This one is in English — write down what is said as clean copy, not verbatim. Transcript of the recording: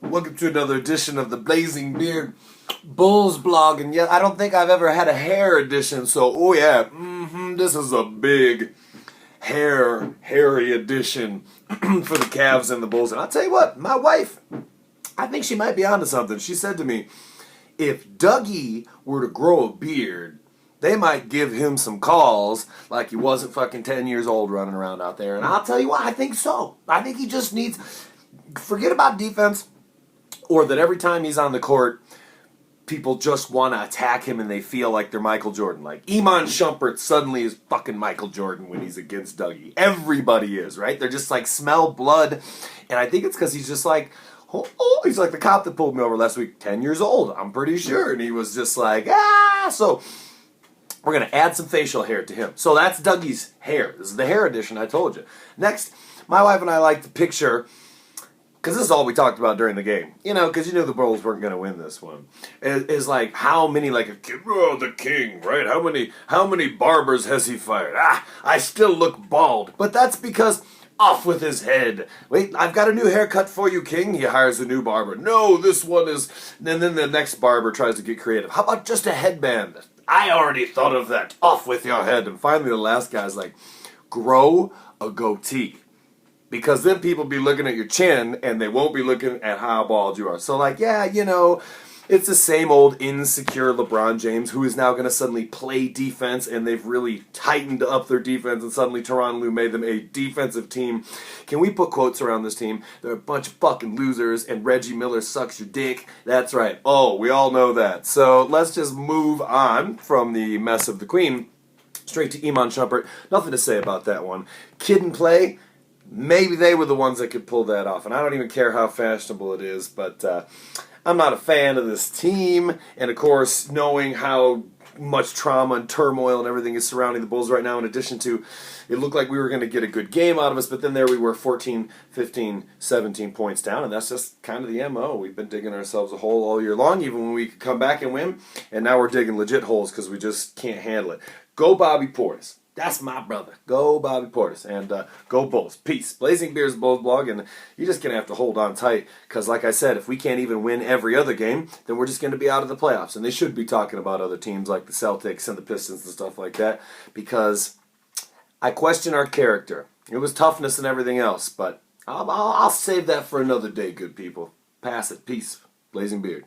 Welcome to another edition of the Blazing Beard Bulls blog. And yet, I don't think I've ever had a hair edition. So, oh yeah, this is a big hairy edition for the Cavs and the Bulls. And I'll tell you what, my wife, I think she might be onto something. She said to me, if Dougie were to grow a beard, they might give him some calls like he wasn't fucking 10 years old running around out there. And I'll tell you what, I think so. I think he just needs, forget about defense, or that every time he's on the court, people just want to attack him and they feel like they're Michael Jordan. Like Iman Shumpert suddenly is fucking Michael Jordan when he's against Dougie. Everybody is, right? They're just like smell blood. And I think it's because he's just like, he's like the cop that pulled me over last week, 10 years old, I'm pretty sure. And he was just like, So we're going to add some facial hair to him. So that's Dougie's hair. This is the hair edition, I told you. Next, my wife and I like to picture, because this is all we talked about during the game, because you knew the Bulls weren't going to win this one, is like how many, like, the king, right? How many barbers has he fired? I still look bald. But that's because off with his head. Wait, I've got a new haircut for you, king. He hires a new barber. No, this one is, and then the next barber tries to get creative. How about just a headband? I already thought of that. Off with your head. And finally the last guy's like, grow a goatee. Because then people be looking at your chin and they won't be looking at how bald you are. So like, it's the same old insecure LeBron James who is now going to suddenly play defense, and they've really tightened up their defense, and suddenly Tyronn Lue made them a defensive team. Can we put quotes around this team? They're a bunch of fucking losers and Reggie Miller sucks your dick. That's right. Oh, we all know that. So let's just move on from the mess of the Queen straight to Iman Shumpert. Nothing to say about that one. Kid and play. Maybe they were the ones that could pull that off. And I don't even care how fashionable it is, but I'm not a fan of this team. And of course, knowing how much trauma and turmoil and everything is surrounding the Bulls right now, in addition to it looked like we were going to get a good game out of us, but then there we were 14, 15, 17 points down, and that's just kind of the MO. We've been digging ourselves a hole all year long, even when we could come back and win, and now we're digging legit holes because we just can't handle it. Go Bobby Portis. That's my brother. Go Bobby Portis. And go Bulls. Peace. Blazing Bears Bulls blog. And you're just going to have to hold on tight. Because like I said, if we can't even win every other game, then we're just going to be out of the playoffs. And they should be talking about other teams like the Celtics and the Pistons and stuff like that. Because I question our character. It was toughness and everything else. But I'll save that for another day, good people. Pass it. Peace. Blazing Beard.